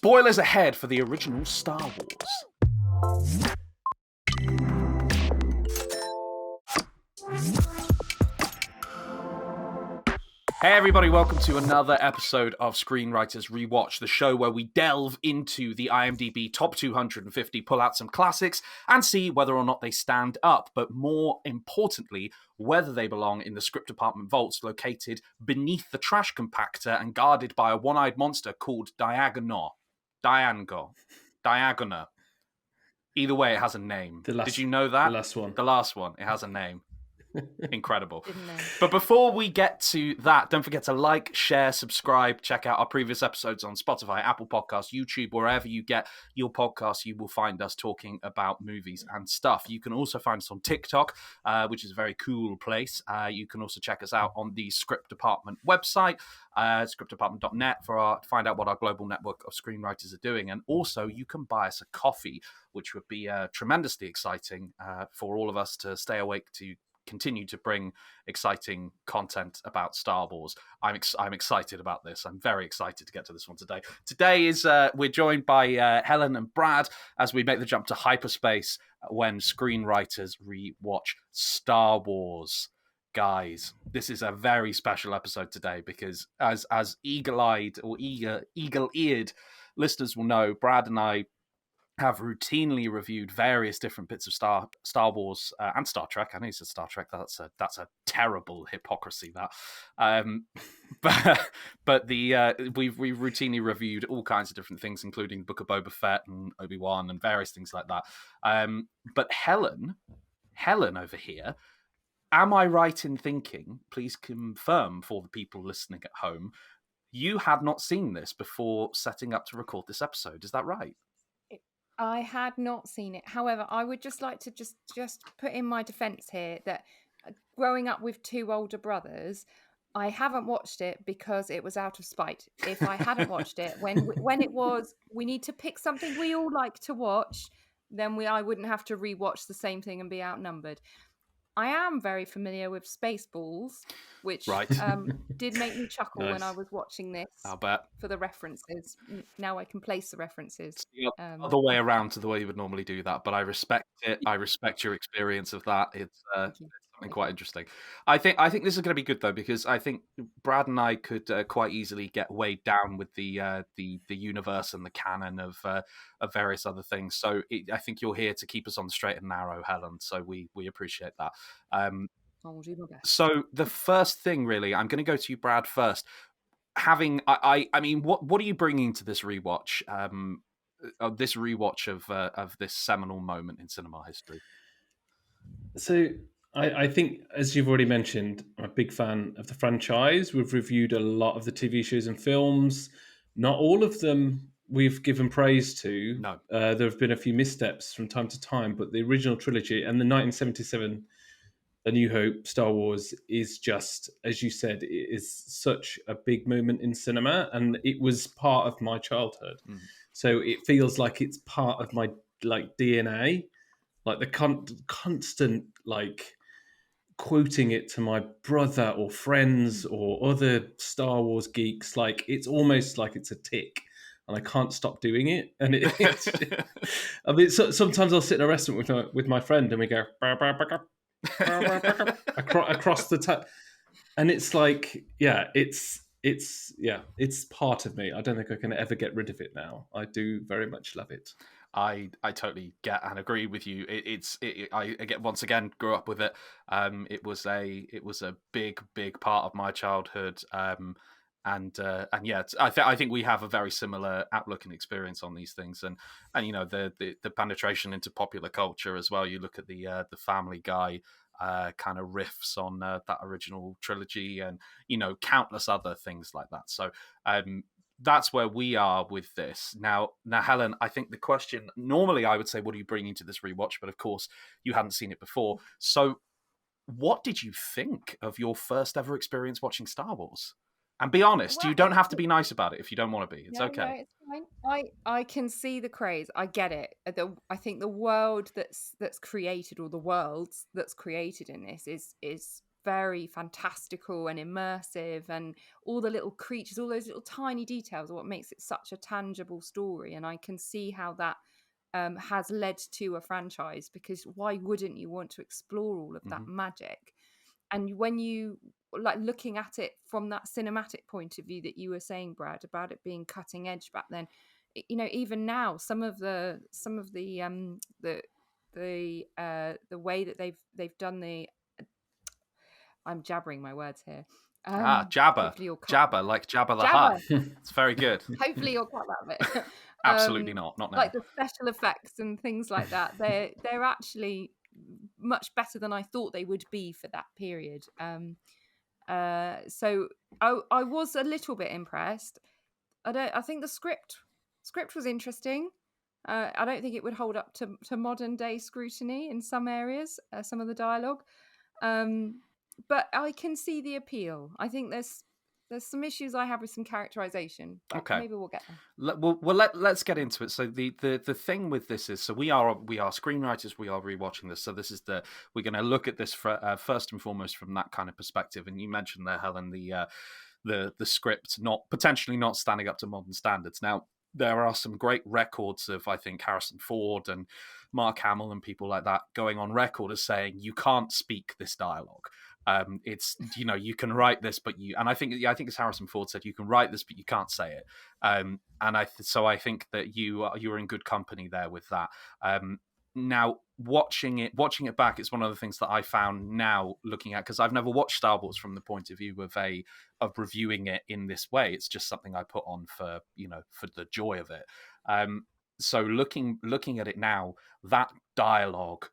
Spoilers ahead for the original Star Wars. Hey everybody, welcome to another episode of Screenwriters Rewatch, the show where we delve into the IMDb top 250, pull out some classics, and see whether or not they stand up, but more importantly, whether they belong in the script department vaults located beneath the trash compactor and guarded by a one-eyed monster called Diagonor. Diagonor. Either way, it has a name. Did you know that? The last one. The last one. It has a name. Incredible. But before we get to that, don't forget to like, share, subscribe, check out our previous episodes on Spotify, Apple Podcasts, YouTube, wherever you get your podcasts. You will find us talking about movies and stuff. You can also find us on TikTok, which is a very cool place. You can also check us out on the Script Department website, scriptdepartment.net, to find out what our global network of screenwriters are doing. And also, you can buy us a coffee, which would be tremendously exciting for all of us to stay awake to continue to bring exciting content about Star Wars. I'm excited about this. I'm very excited to get to this one today. Today is we're joined by Helen and Brad as we make the jump to hyperspace when screenwriters rewatch Star Wars. Guys, this is a very special episode today because as eagle-eyed or eagle-eared listeners will know, Brad and I have routinely reviewed various different bits of Star Wars and Star Trek. I know you said Star Trek. That's a terrible hypocrisy. That, but we've routinely reviewed all kinds of different things, including Book of Boba Fett and Obi-Wan and various things like that. But Helen over here, am I right in thinking? Please confirm for the people listening at home. You had not seen this before setting up to record this episode. Is that right? I had not seen it. However, I would just like to just put in my defense here that growing up with two older brothers, I haven't watched it because it was out of spite. If I hadn't watched it, when it was, we need to pick something we all like to watch, then I wouldn't have to rewatch the same thing and be outnumbered. I am very familiar with Spaceballs, which did make me chuckle when I was watching this. I'll bet. For the references. Now I can place the references. The way around to the way you would normally do that, but I respect it. I respect your experience of that. It's something quite interesting. I think this is going to be good though, because I think Brad and I could quite easily get weighed down with the universe and the canon of various other things. So I think you're here to keep us on the straight and narrow, Helen. So we appreciate that. I'll do my best. So the first thing, really, I'm going to go to you, Brad, first. I mean, what are you bringing to this rewatch? This rewatch of this seminal moment in cinema history. So I think, as you've already mentioned, I'm a big fan of the franchise. We've reviewed a lot of the TV shows and films. Not all of them we've given praise to. No. There have been a few missteps from time to time, but the original trilogy and the 1977 A New Hope, Star Wars, is just, as you said, it is such a big moment in cinema, and it was part of my childhood. So it feels like it's part of my DNA, like the constant quoting it to my brother or friends or other Star Wars geeks. Like it's almost like it's a tick, and I can't stop doing it. And it's, I mean, sometimes I'll sit in a restaurant with my friend, and we go across the top, and it's like, it's part of me. I don't think I can ever get rid of it now. I do very much love it. I totally get and agree with you. I once again grew up with it. It was a big part of my childhood. And yeah, I think we have a very similar outlook and experience on these things, and you know the penetration into popular culture as well. You look at the Family Guy kind of riffs on that original trilogy, and you know countless other things like that. So that's where we are with this now. Helen, I think the question normally I would say, what are you bringing to this rewatch? But of course, you hadn't seen it before. So, what did you think of your first ever experience watching Star Wars? And be honest, you don't have to be nice about it if you don't want to be. It's okay. No, it's fine. I can see the craze. I get it. I think the world that's created, or the worlds that's created in this is very fantastical and immersive, and all the little creatures, all those little tiny details are what makes it such a tangible story. And I can see how that has led to a franchise, because why wouldn't you want to explore all of that magic? And when you like looking at it from that cinematic point of view that you were saying, Brad, about it being cutting edge back then, even now, some of the way that they've done the, I'm jabbering my words here. Jabba. Jabba, like Jabba the Hutt. It's very good. Hopefully you'll cut that bit. Absolutely not now. Like the special effects and things like that, they're actually much better than I thought they would be for that period. So I was a little bit impressed. I think the script was interesting. I don't think it would hold up to modern day scrutiny in some areas, some of the dialogue. But I can see the appeal. I think there's some issues I have with some characterization. Okay, maybe we'll get there. Let's get into it. So the thing with this is, so we are screenwriters. We are rewatching this. So this is we're going to look at this first and foremost from that kind of perspective. And you mentioned there, Helen, the script potentially not standing up to modern standards. Now, there are some great records of, I think, Harrison Ford and Mark Hamill and people like that going on record as saying you can't speak this dialogue. It's, you can write this, but I think as Harrison Ford said, you can write this, but you can't say it. And so I think that you're in good company there with that. Now, watching it back, it's one of the things that I found now looking at, because I've never watched Star Wars from the point of view of reviewing it in this way. It's just something I put on for the joy of it. So looking at it now, that dialogue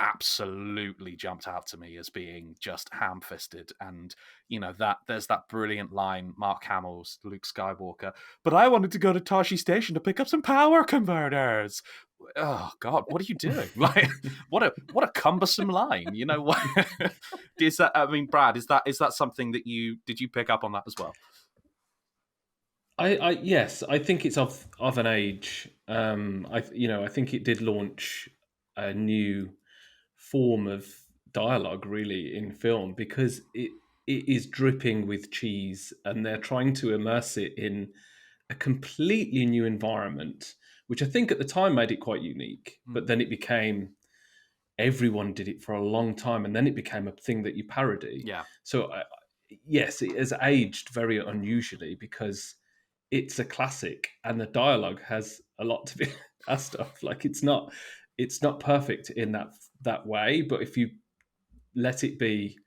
absolutely jumped out to me as being just ham-fisted, and that there's that brilliant line, Mark Hamill's Luke Skywalker, but I wanted to go to Tashi Station to pick up some power converters. Oh God, what are you doing? Like, what a cumbersome line. What is that? I mean, Brad, is that something that did you pick up on that as well? Yes, I think it's of an age. I think it did launch a new form of dialogue really in film, because it is dripping with cheese, and they're trying to immerse it in a completely new environment, which I think at the time made it quite unique. But then it became, everyone did it for a long time, and then it became a thing that you parody. Yeah. So yes, it has aged very unusually, because it's a classic, and the dialogue has a lot to be asked of. Like, it's not perfect in that way, but if you let it be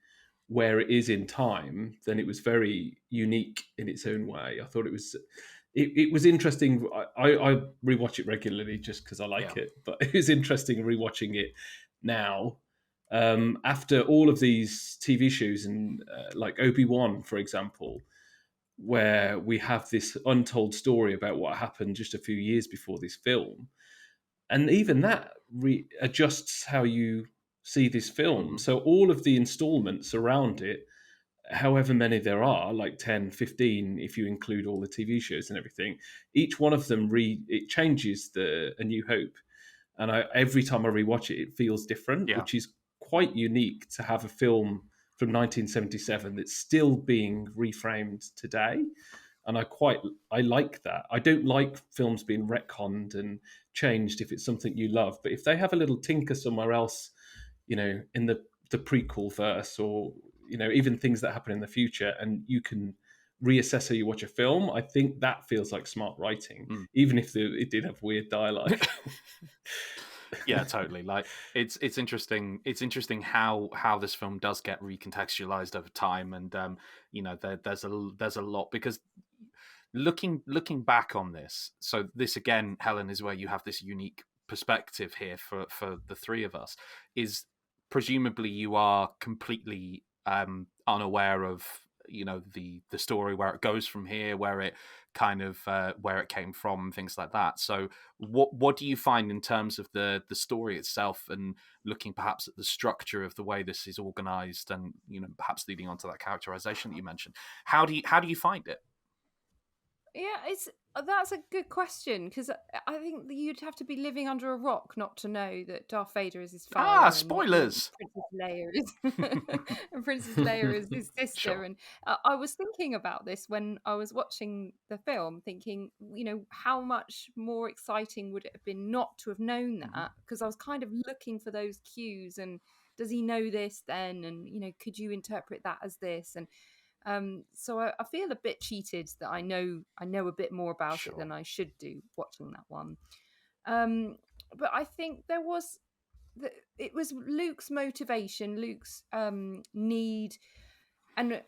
where it is in time, then it was very unique in its own way. I thought it was interesting. I rewatch it regularly just because I like it, but it was interesting rewatching it now, after all of these TV shows, and like Obi-Wan, for example, where we have this untold story about what happened just a few years before this film. And even that adjusts how you see this film. So all of the installments around it, however many there are, like 10, 15, if you include all the TV shows and everything, each one of them, it changes A New Hope. And every time I rewatch it, it feels different, which is quite unique to have a film from 1977 that's still being reframed today. And I like that. I don't like films being retconned and changed if it's something you love. But if they have a little tinker somewhere else, in the prequel verse, or, even things that happen in the future, and you can reassess how you watch a film, I think that feels like smart writing, even if it did have weird dialogue. Yeah, totally. Like, it's interesting. It's interesting how this film does get recontextualized over time, and there's a lot, because looking back on this. So this again, Helen, is where you have this unique perspective here for the three of us. Is presumably you are completely unaware of the story, where it goes from here, where it kind of where it came from, things like that. So what do you find in terms of the story itself, and looking perhaps at the structure of the way this is organized, and perhaps leading on to that characterization that you mentioned? How do you find it? Yeah, that's a good question, because I think that you'd have to be living under a rock not to know that Darth Vader is his father and Spoilers. Princess Leia is and Princess Leia is his sister. Sure. And I was thinking about this when I was watching the film, thinking, how much more exciting would it have been not to have known that? Because I was kind of looking for those cues, and does he know this then? And could you interpret that as this? And so I feel a bit cheated that I know a bit more about it than I should do watching that one. But I think it was Luke's motivation, Luke's need, and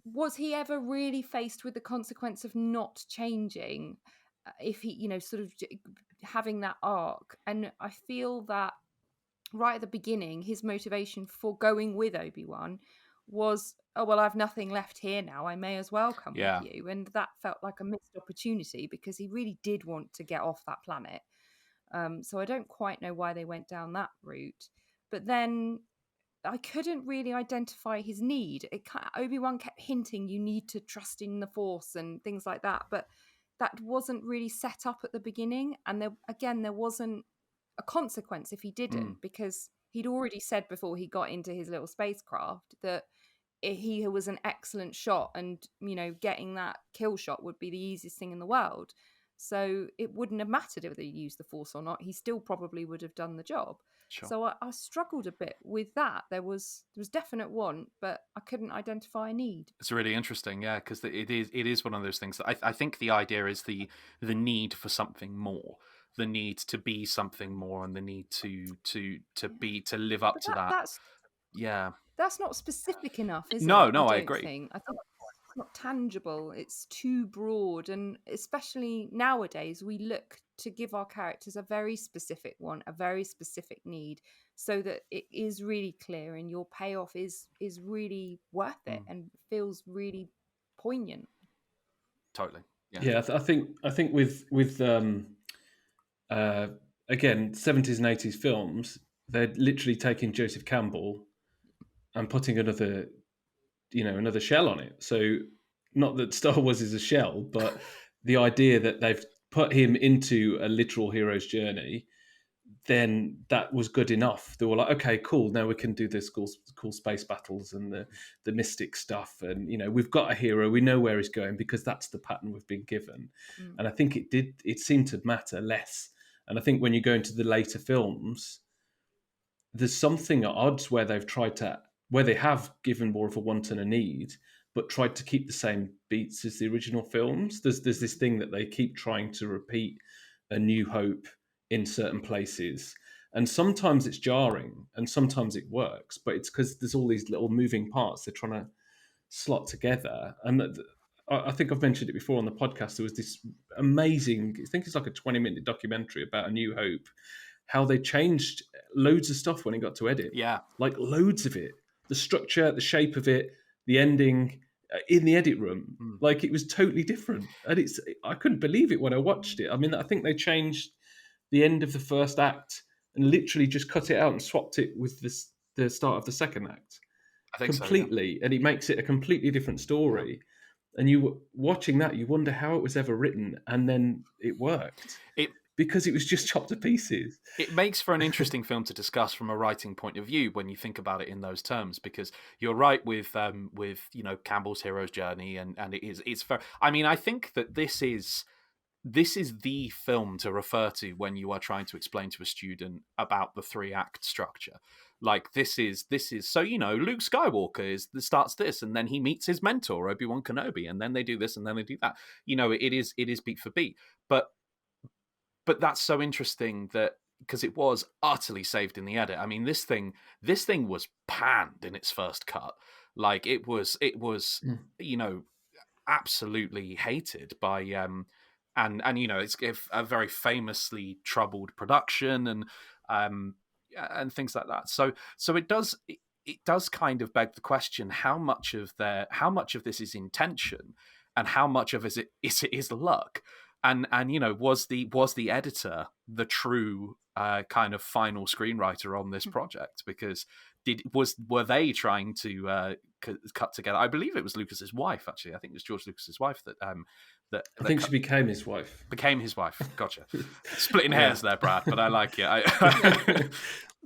was he ever really faced with the consequence of not changing? If he, sort of having that arc, and I feel that right at the beginning, his motivation for going with Obi-Wan was, oh, well, I've nothing left here now, I may as well come with you. And that felt like a missed opportunity, because he really did want to get off that planet. So I don't quite know why they went down that route. But then I couldn't really identify his need. Obi-Wan kept hinting you need to trust in the Force and things like that, but that wasn't really set up at the beginning. And there wasn't a consequence if he didn't, because he'd already said before he got into his little spacecraft that he was an excellent shot, and getting that kill shot would be the easiest thing in the world. So it wouldn't have mattered whether he used the Force or not. He still probably would have done the job. Sure. So I struggled a bit with that. There was definite want, but I couldn't identify a need. It's really interesting, yeah, because it is one of those things that I think the idea is the need for something more, the need to be something more, and the need to live up to that. That's not specific enough, is it? No, I agree. I think it's not tangible. It's too broad, and especially nowadays, we look to give our characters a very specific one, a very specific need, so that it is really clear and your payoff is really worth it and feels really poignant. Totally. Yeah, I think with again 70s and 80s films, they're literally taking Joseph Campbell and putting another shell on it. So not that Star Wars is a shell, but the idea that they've put him into a literal hero's journey, then that was good enough. They were like, okay, cool, now we can do this cool space battles and the mystic stuff, and we've got a hero, we know where he's going, because that's the pattern we've been given. And I think it seemed to matter less. And I think when you go into the later films, there's something at odds where they have given more of a want and a need, but tried to keep the same beats as the original films. There's this thing that they keep trying to repeat A New Hope in certain places. And sometimes it's jarring and sometimes it works, but it's because there's all these little moving parts they're trying to slot together. And I think I've mentioned it before on the podcast. There was this amazing, I think it's like a 20-minute documentary about A New Hope, how they changed loads of stuff when it got to edit. Yeah. Like loads of it. The structure, the shape of it, the ending in the edit room. Like it was totally different. And I couldn't believe it when I watched it. I mean, I think they changed the end of the first act and literally just cut it out and swapped it with the start of the second act. I think completely. So, yeah. And it makes it a completely different story. And you watching that, you wonder how it was ever written, and then it worked. Because it was just chopped to pieces. It makes for an interesting film to discuss from a writing point of view when you think about it in those terms, because you're right with Campbell's hero's journey, and it's fair. I mean, I think that this is the film to refer to when you are trying to explain to a student about the 3-act structure. Like this is so Luke Skywalker starts this, and then he meets his mentor Obi-Wan Kenobi, and then they do this, and then they do that. It is beat for beat, but that's so interesting that because it was utterly saved in the edit. I mean, this thing was panned in its first cut. Like it was absolutely hated by and it's a very famously troubled production and things like that. So it does kind of beg the question: how much of this is intention, and how much of it is luck? And was the editor the true kind of final screenwriter on this project? Because were they trying to cut together? I believe it was Lucas's wife, actually. I think it was George Lucas's wife that I think she became his wife. Became his wife. Gotcha. Splitting hairs there, Brad, but I like it.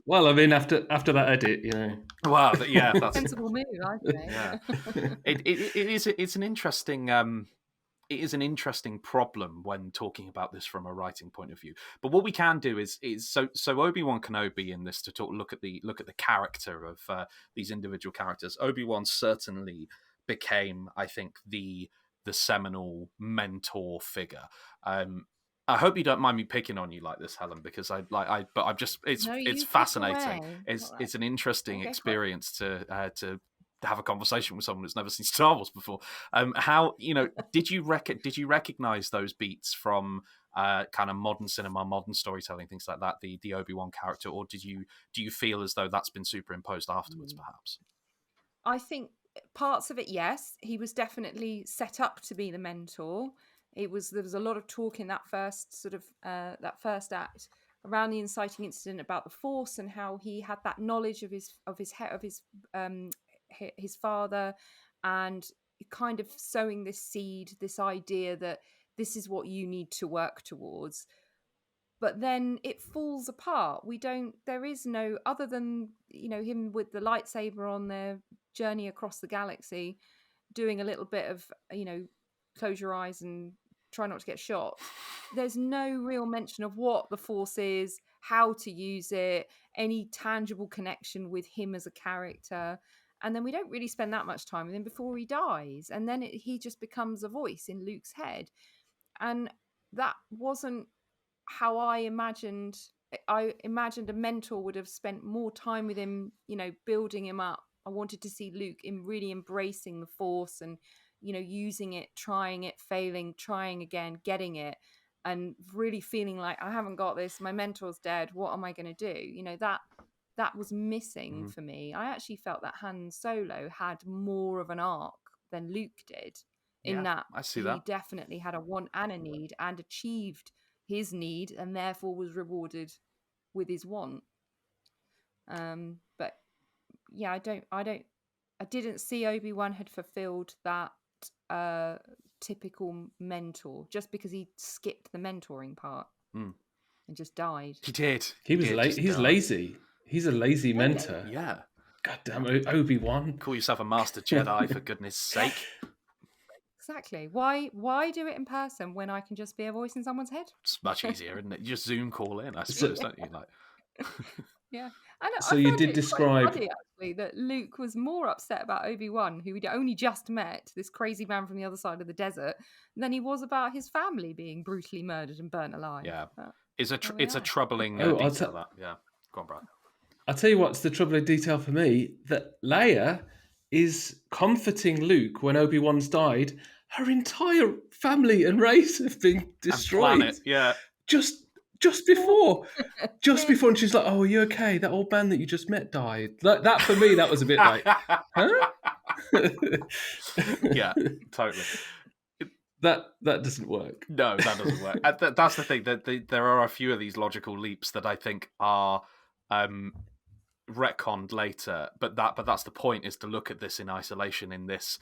Well, I mean, after that edit, Wow, that's sensible move, I think. Yeah, it's an interesting. It is an interesting problem when talking about this from a writing point of view. But what we can do is so Obi-Wan Kenobi in this to look at the character of these individual characters. Obi-Wan certainly became, I think, the seminal mentor figure. I hope you don't mind me picking on you like this, Helen, because it's fascinating. It's an interesting experience to have a conversation with someone who's never seen Star Wars before. How did you recognize those beats from kind of modern cinema, modern storytelling, things like that, the Obi-Wan character, or do you feel as though that's been superimposed afterwards, perhaps? I think parts of it, yes. He was definitely set up to be the mentor. There was a lot of talk in that first act around the inciting incident about the Force and how he had that knowledge of his father, and kind of sowing this seed, this idea that this is what you need to work towards. But then it falls apart. There is no, other than him with the lightsaber on their journey across the galaxy, doing a little bit of close your eyes and try not to get shot. There's no real mention of what the Force is, how to use it, any tangible connection with him as a character. And then we don't really spend that much time with him before he dies. And then he just becomes a voice in Luke's head. And that wasn't how I imagined. I imagined a mentor would have spent more time with him, building him up. I wanted to see Luke really embracing the Force and, using it, trying it, failing, trying again, getting it, and really feeling like, I haven't got this. My mentor's dead. What am I going to do? That was missing for me. I actually felt that Han Solo had more of an arc than Luke did, in that I see he that. definitely had a want and a need and achieved his need and therefore was rewarded with his want. But yeah, I didn't see Obi-Wan had fulfilled that typical mentor just because he skipped the mentoring part and just died. He did. He's lazy. He's a lazy mentor. Yeah. God damn it, Obi-Wan. Call yourself a master Jedi, for goodness sake. Exactly. Why do it in person when I can just be a voice in someone's head? It's much easier, isn't it? You just Zoom call in, I suppose, don't you? Yeah. And so you did describe funny, actually, that Luke was more upset about Obi-Wan, who he'd only just met, this crazy man from the other side of the desert, than he was about his family being brutally murdered and burnt alive. Yeah. It's a troubling detail, that. Yeah. Go on, Brad. I'll tell you what's the troubling detail for me, that Leia is comforting Luke when Obi-Wan's died. Her entire family and race have been destroyed. Planet, yeah. Just before. And she's like, oh, are you okay? That old man that you just met died. Like, that for me, that was a bit like, huh? Yeah, totally. That doesn't work. No, that doesn't work. That's the thing. There are a few of these logical leaps that I think are retconned later, but that's the point, is to look at this in isolation in this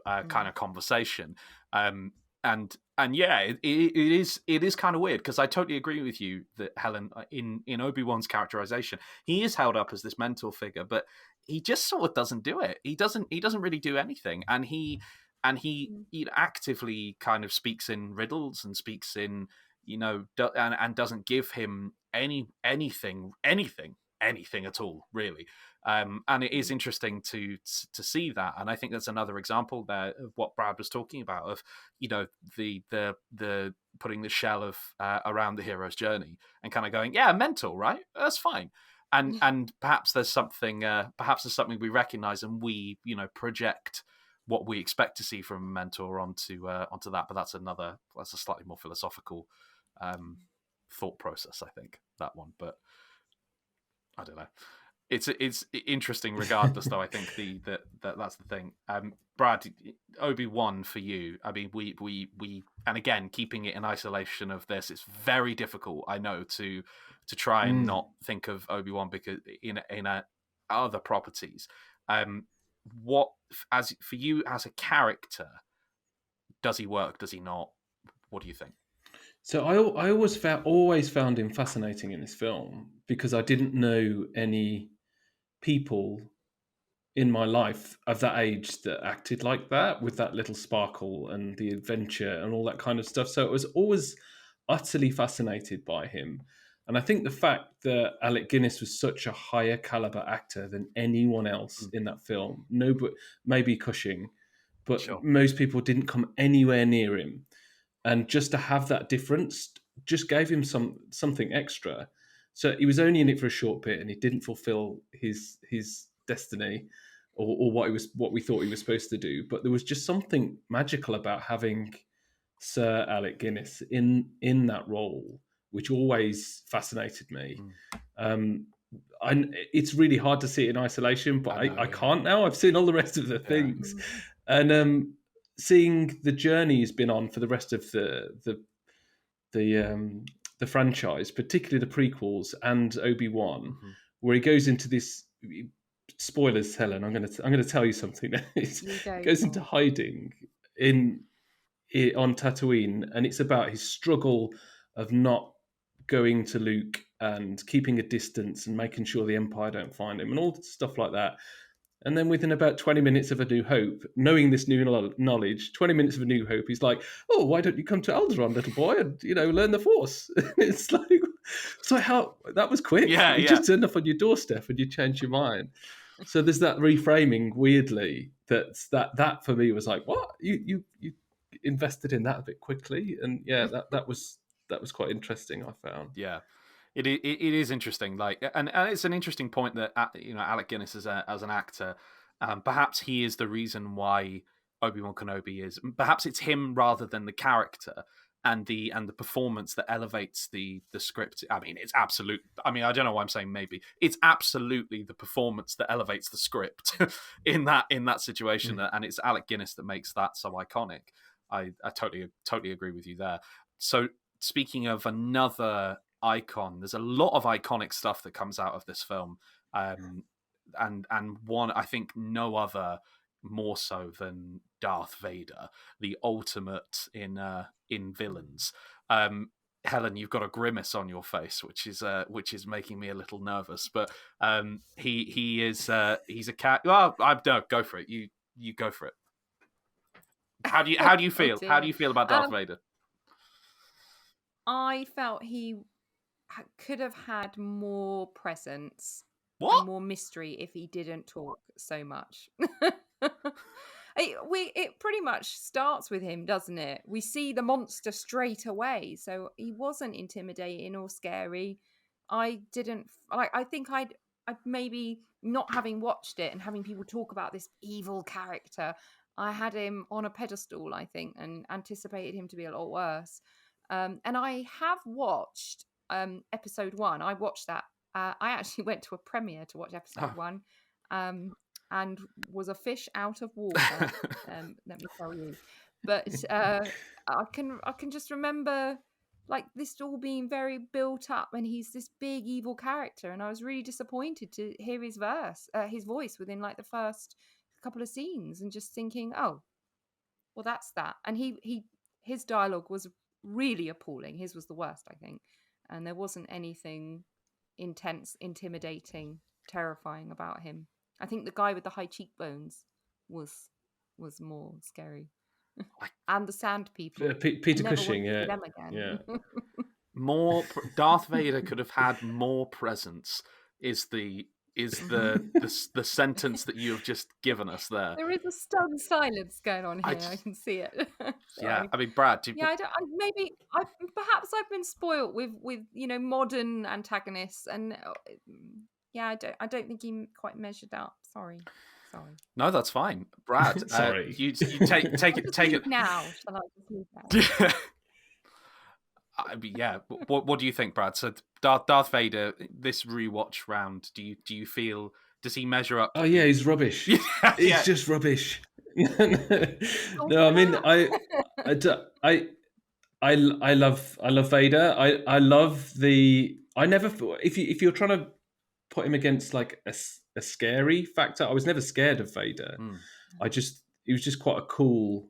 kind of conversation. And yeah, it is kind of weird, because I totally agree with you that, Helen, in Obi-Wan's characterization, he is held up as this mentor figure, but he just sort of doesn't do it. He doesn't really do anything, and he actively kind of speaks in riddles and speaks in and doesn't give him anything at all, really. And it is interesting to see that, and I think that's another example there of what Brad was talking about, of the putting the shell of around the hero's journey and kind of going, yeah, mentor, right? That's fine. And perhaps there's something we recognize, and we project what we expect to see from a mentor onto that. But that's a slightly more philosophical thought process, I think, that one. But I don't know. It's interesting regardless, though. I think that's the thing. Brad, Obi-Wan for you. I mean, we and again, keeping it in isolation of this, it's very difficult, I know, to try and not think of Obi-Wan because in other properties. What, as for you as a character, Does he work? Does he not? What do you think? So I always found him fascinating in this film because I didn't know any people in my life of that age that acted like that, with that little sparkle and the adventure and all that kind of stuff. So I was always utterly fascinated by him. And I think the fact that Alec Guinness was such a higher caliber actor than anyone else in that film, maybe Cushing, but Sure. most people didn't come anywhere near him. And just to have that difference just gave him something extra. So he was only in it for a short bit, and he didn't fulfill his destiny or what we thought he was supposed to do. But there was just something magical about having Sir Alec Guinness in that role, which always fascinated me. It's really hard to see it in isolation, but I can't now. I've seen all the rest of the things, and seeing the journey he's been on for the rest of the franchise, particularly the prequels and Obi-Wan, where he goes into this. Spoilers, Helen. I'm going to tell you something. He goes into hiding on Tatooine, and it's about his struggle of not going to Luke and keeping a distance and making sure the Empire don't find him and all stuff like that. And then within about 20 minutes of A New Hope, knowing this new knowledge, 20 minutes of A New Hope, he's like, oh, why don't you come to Alderaan, little boy, and, learn the Force? It's like, so how, that was quick. Yeah, you just turned up on your doorstep and you changed your mind. So there's that reframing, weirdly, that for me was like, what? You invested in that a bit quickly. And yeah, that was quite interesting, I found. Yeah. It is interesting, like, and it's an interesting point that Alec Guinness as an actor, perhaps he is the reason why Obi-Wan Kenobi is. Perhaps it's him rather than the character and the performance that elevates the script. I mean, it's absolute. I mean, I don't know why I'm saying maybe. It's absolutely the performance that elevates the script in that situation, and it's Alec Guinness that makes that so iconic. I totally agree with you there. So speaking of another icon, there's a lot of iconic stuff that comes out of this film, and one I think no other more so than Darth Vader, the ultimate in villains. Helen, you've got a grimace on your face, which is making me a little nervous. But he's a cat. Well, no, go for it. You go for it. How do you feel? How do you feel about Darth Vader? I felt he could have had more presence and more mystery if he didn't talk so much. It pretty much starts with him, doesn't it? We see the monster straight away, so he wasn't intimidating or scary. I think I'd maybe not having watched it and having people talk about this evil character, I had him on a pedestal, I think, and anticipated him to be a lot worse. And I have watched episode 1. I watched that. I actually went to a premiere to watch episode 1, and was a fish out of water. Let me tell you. But I can just remember like this all being very built up, and he's this big evil character, and I was really disappointed to hear his voice within like the first couple of scenes, and just thinking, oh, well, that's that. And his dialogue was really appalling. His was the worst, I think. And there wasn't anything intense, intimidating, terrifying about him. I think the guy with the high cheekbones was more scary. And the sand people. Peter Cushing, yeah. Them again. Yeah. Darth Vader could have had more presence is the sentence that you have just given us there. There is a stunned silence going on here. I can see it. Yeah, I mean, Brad. Perhaps I've been spoilt with modern antagonists, and I don't think he quite measured up. Sorry. No, that's fine, Brad. Sorry. You take it now. Shall I just leave that? I mean, yeah. What do you think, Brad? So Darth Vader, this rewatch round, do you feel, does he measure up? Oh yeah, he's rubbish. He's just rubbish. No, I mean, I love Vader. I love I never, if you're trying to put him against like a scary factor, I was never scared of Vader. He was just quite a cool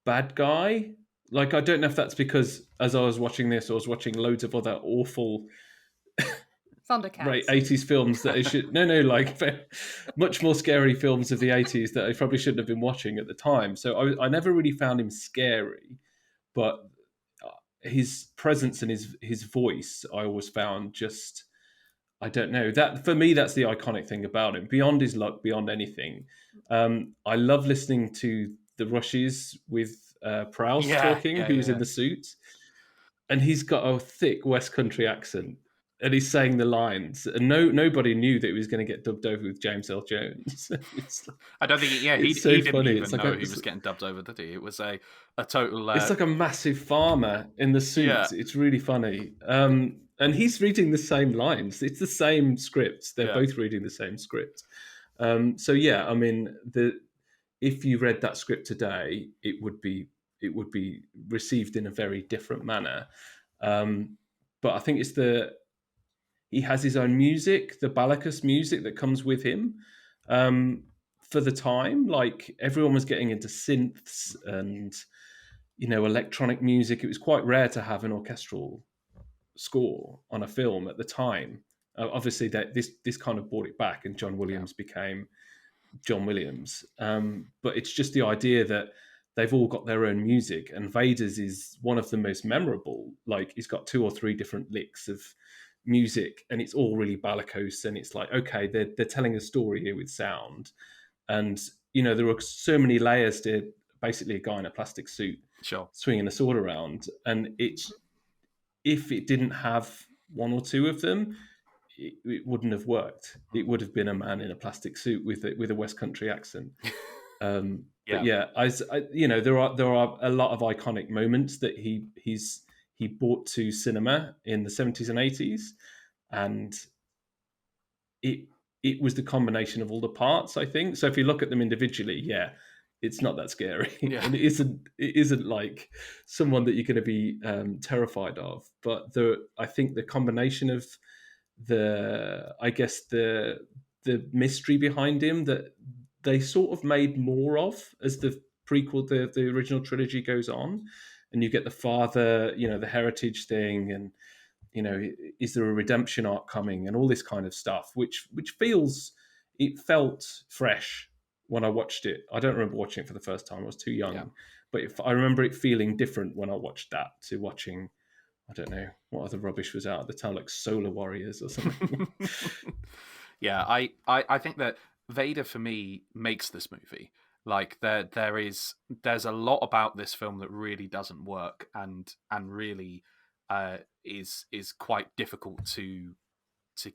bad guy. Like, I don't know if that's because as I was watching this, I was watching loads of other awful Thundercats. 80s films that I should like much more scary films of the 80s that I probably shouldn't have been watching at the time. So I never really found him scary, but his presence and his voice I always found just, I don't know, that for me that's the iconic thing about him, beyond his luck, beyond anything. I love listening to the Rushes with Prowse talking, who's in the suit, and he's got a thick West Country accent, and he's saying the lines, and nobody knew that he was going to get dubbed over with James L. Jones. I don't think he didn't funny. even know he was getting dubbed over, did he? It was a total. It's like a massive farmer in the suit. Yeah. It's really funny. And he's reading the same lines. It's the same script. They're both reading the same script. So yeah, I mean, if you read that script today, it would be received in a very different manner. But I think he has his own music, the Balakos music that comes with him. For the time, like, everyone was getting into synths and, electronic music. It was quite rare to have an orchestral score on a film at the time. Obviously, this kind of brought it back, and John Williams became John Williams. But it's just the idea that they've all got their own music, and Vader's is one of the most memorable. Like, he's got 2 or 3 different licks of music, and it's all really Balakos, and it's like, okay, they're telling a story here with sound, and there are so many layers to basically a guy in a plastic suit swinging a sword around, and if it didn't have 1 or 2 of them, it wouldn't have worked. It would have been a man in a plastic suit with a West Country accent. But yeah, there are a lot of iconic moments that he brought to cinema in the 70s and 80s, and it was the combination of all the parts, I think. So if you look at them individually, it's not that scary, and it isn't like someone that you're going to be terrified of. But I think the combination of the mystery behind him that they sort of made more of as the prequel, the original trilogy goes on, and you get the father, the heritage thing, and is there a redemption arc coming, and all this kind of stuff, which felt fresh when I watched it. I don't remember watching it for the first time. I was too young, but I remember it feeling different when I watched that to watching, I don't know what other rubbish was out at the time, like Solar Warriors or something. Yeah, I think that Vader for me makes this movie. Like, there's a lot about this film that really doesn't work, and really is quite difficult to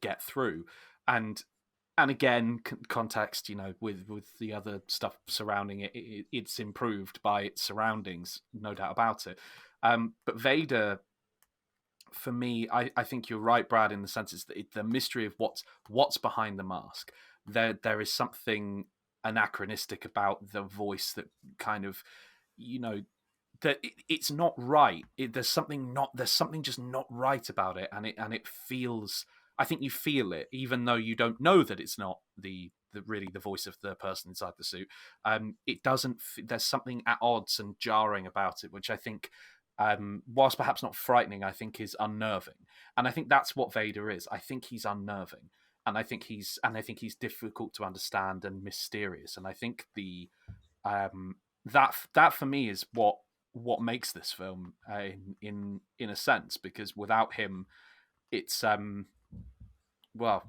get through. And again, context, with the other stuff surrounding it, it's improved by its surroundings, no doubt about it. But Vader, for me, I think you're right, Brad, in the sense it's the mystery of what's behind the mask. There is something anachronistic about the voice that kind of, that it's not right. There's something just not right about it, and it feels. I think you feel it, even though you don't know that it's not really the voice of the person inside the suit. It doesn't. There's something at odds and jarring about it, which I think, whilst perhaps not frightening, I think is unnerving. And I think that's what Vader is. I think he's unnerving, and I think he's difficult to understand and mysterious. And I think that for me is what makes this film in a sense, because without him, it's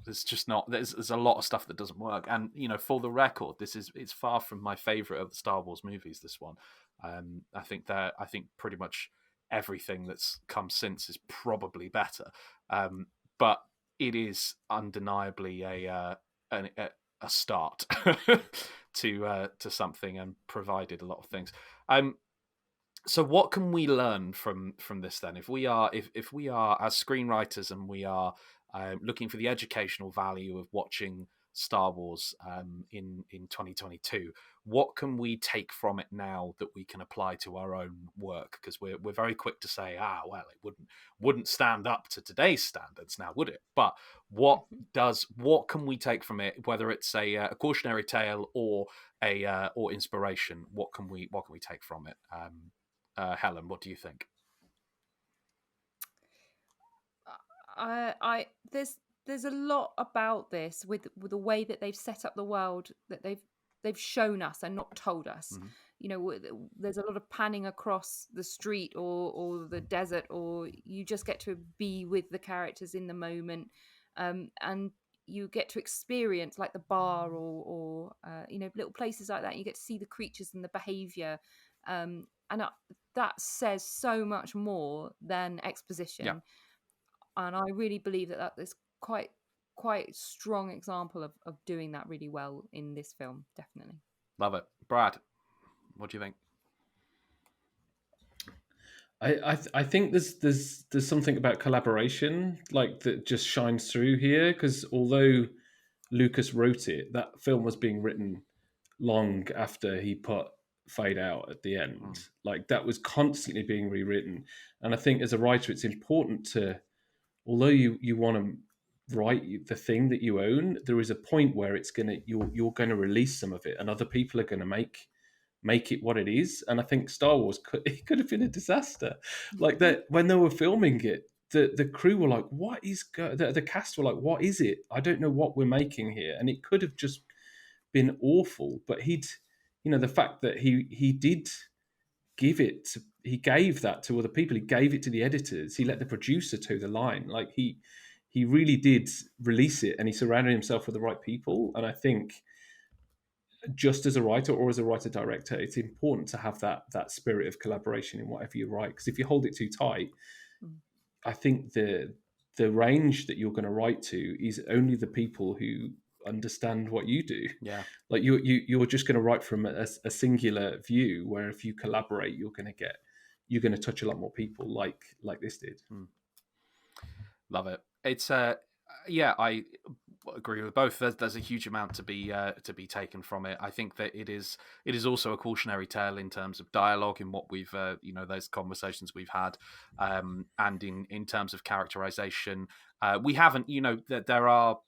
there's just not. There's a lot of stuff that doesn't work, and for the record, it's far from my favorite of the Star Wars movies. This one, I think pretty much everything that's come since is probably better, but it is undeniably a start to something, and provided a lot of things. So what can we learn from this then? If we are as screenwriters, and we are looking for the educational value of watching Star Wars in 2022. What can we take from it now that we can apply to our own work? Because we're very quick to say, well, it wouldn't stand up to today's standards now, would it? But what can we take from it? Whether it's a cautionary tale or or inspiration, what can we take from it? Helen, what do you think? There's a lot about this with the way that they've set up the world, that they've shown us and not told us. Mm-hmm. You know, there's a lot of panning across the street or the desert, or you just get to be with the characters in the moment, and you get to experience like the bar or you know, little places like that. You get to see the creatures and the behavior, and that says so much more than exposition. Yeah. And I really believe that is quite strong example of doing that really well in this film. Definitely love it. Brad, what do you think? I think there's something about collaboration like that just shines through here, because although Lucas wrote it, that film was being written long after he put Fade out at the end. Like that was constantly being rewritten, and I think as a writer it's important to, although you want to write the thing that you own, there is a point where you're going to release some of it and other people are going to make it what it is. And I think Star Wars could have been a disaster. Like that when they were filming it, the crew were like, what is the cast were like, what is it? I don't know what we're making here. And it could have just been awful. But the fact that he did he gave that to other people. He gave it to the editors. He let the producer toe the line. Like he really did release it, and he surrounded himself with the right people. And I think just as a writer or as a writer-director, it's important to have that spirit of collaboration in whatever you write. Because if you hold it too tight, I think the range that you're going to write to is only the people who understand what you do. Yeah, like you're just going to write from a singular view, where if you collaborate, you're going to touch a lot more people, like this did. Love it. It's I agree with both. There's a huge amount to be taken from it. I think that it is also a cautionary tale in terms of dialogue, in what we've those conversations we've had, and in terms of characterization. We haven't, that there are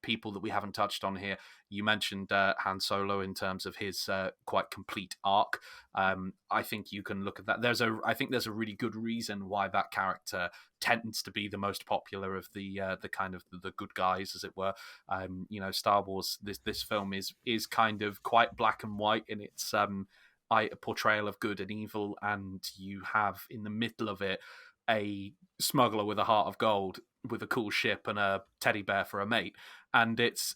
people that we haven't touched on here. You mentioned Han Solo in terms of his quite complete arc. I think you can look at that. I think there's a really good reason why that character tends to be the most popular of the kind of the good guys, as it were. Star Wars. This film is kind of quite black and white in its portrayal of good and evil, and you have in the middle of it a smuggler with a heart of gold, with a cool ship and a teddy bear for a mate. And it's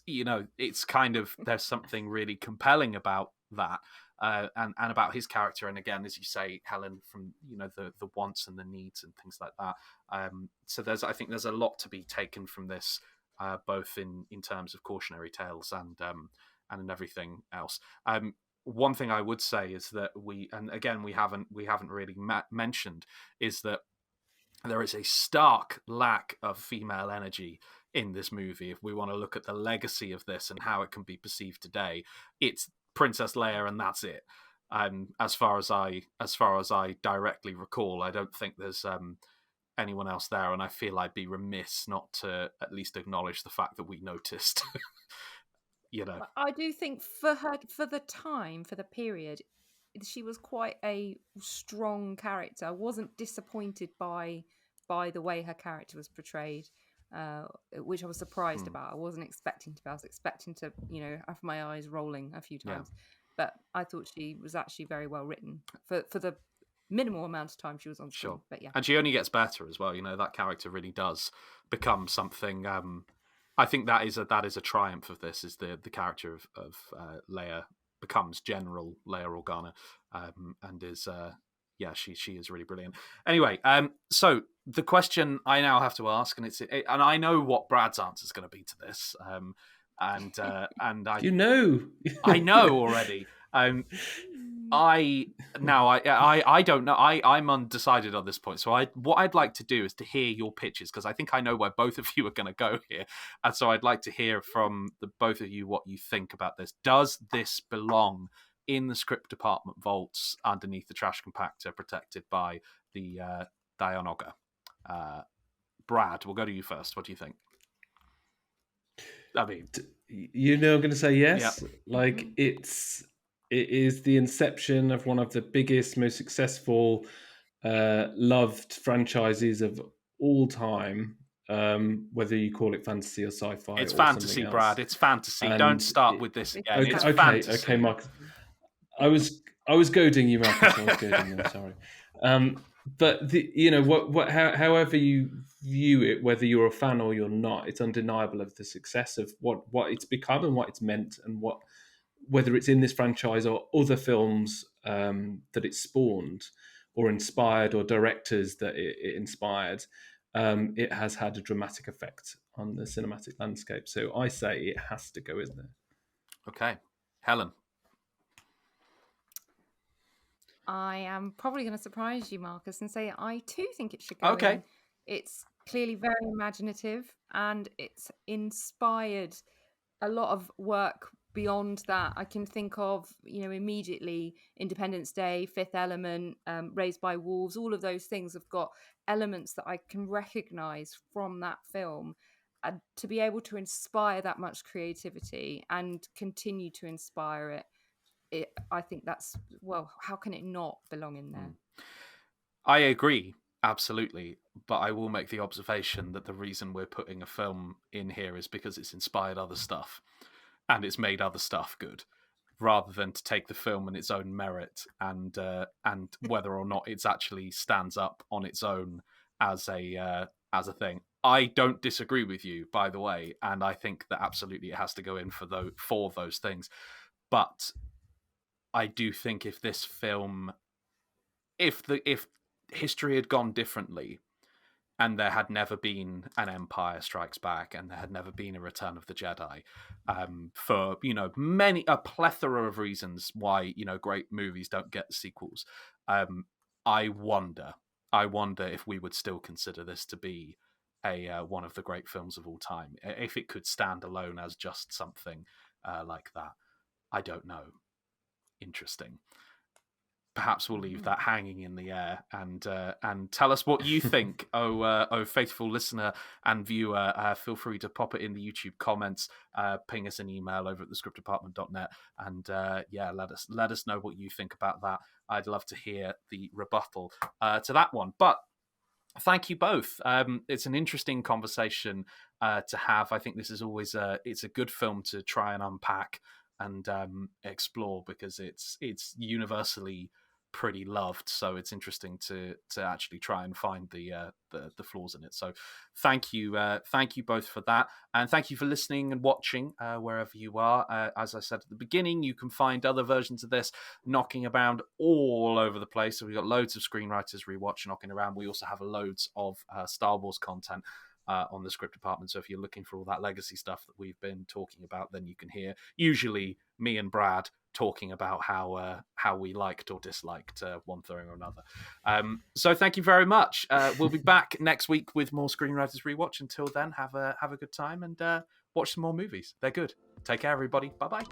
kind of, there's something really compelling about that, and about his character. And again, as you say, Helen, from the wants and the needs and things like that. So I think there's a lot to be taken from this, both in terms of cautionary tales and in everything else. One thing I would say is that we haven't really mentioned is that there is a stark lack of female energy in this movie. If we want to look at the legacy of this and how it can be perceived today, it's Princess Leia, and that's it. As far as I directly recall, I don't think there's anyone else there, and I feel I'd be remiss not to at least acknowledge the fact that we noticed. I do think for the time, for the period, she was quite a strong character. I wasn't disappointed by the way her character was portrayed, which I was surprised about. I wasn't expecting to. I was expecting to, have my eyes rolling a few times. But I thought she was actually very well written for the minimal amount of time she was on screen. Sure. But yeah, and she only gets better as well. That character really does become something. I think that is a triumph of this, is the character of Leia becomes General Leia Organa, and is she is really brilliant. Anyway, so the question I now have to ask, and I know what Brad's answer is going to be to this, and I I know already. I don't know. I'm undecided on this point. So what I'd like to do is to hear your pitches, because I think I know where both of you are going to go here, and so I'd like to hear from the both of you what you think about this. Does this belong in the script department vaults underneath the trash compactor, protected by the Dianoga? Brad, we'll go to you first. What do you think? I mean, I'm going to say yes. Yeah. It is the inception of one of the biggest, most successful, loved franchises of all time. Whether you call it fantasy or sci-fi, it's or fantasy, Brad. It's fantasy. And don't start with this again. It's fantasy. Okay, Mark. I was goading you, Marcus. I was goading you. Sorry. But however you view it, whether you're a fan or you're not, it's undeniable of the success of what it's become and what it's meant, and whether it's in this franchise or other films that it spawned or inspired, or directors that it inspired. It has had a dramatic effect on the cinematic landscape. So I say it has to go in there. Okay, Helen. I am probably going to surprise you, Marcus, and say I too think it should go in. It's clearly very imaginative, and it's inspired a lot of work beyond that. I can think of, immediately Independence Day, Fifth Element, Raised by Wolves. All of those things have got elements that I can recognise from that film. And to be able to inspire that much creativity and continue to inspire it, I think that's, how can it not belong in there? I agree, absolutely. But I will make the observation that the reason we're putting a film in here is because it's inspired other stuff and it's made other stuff good, rather than to take the film in its own merit and whether or not it actually stands up on its own as a thing. I don't disagree with you, by the way, and I think that absolutely it has to go in for those things. But I do think if this film, if history had gone differently, and there had never been an Empire Strikes Back, and there had never been a Return of the Jedi, for a plethora of reasons why great movies don't get sequels. I wonder if we would still consider this to be one of the great films of all time, if it could stand alone as just something like that. I don't know. Interesting. Perhaps we'll leave that hanging in the air, and tell us what you think. Oh, faithful listener and viewer, feel free to pop it in the YouTube comments, ping us an email over at thescriptdepartment.net, and let us know what you think about that. I'd love to hear the rebuttal to that one. But thank you both. It's an interesting conversation to have. I think this is always it's a good film to try and unpack and explore, because it's universally pretty loved. So it's interesting to actually try and find the flaws in it. So thank you both for that, and thank you for listening and watching wherever you are. As I said at the beginning, you can find other versions of this knocking around all over the place. So we've got loads of Screenwriters Rewatch knocking around. We also have loads of Star Wars content on the script department. So if you're looking for all that legacy stuff that we've been talking about, then you can hear usually me and Brad talking about how we liked or disliked one thing or another. So thank you very much. We'll be back next week with more Screenwriters Rewatch. Until then, have a good time and watch some more movies. They're good. Take care, everybody. Bye-bye.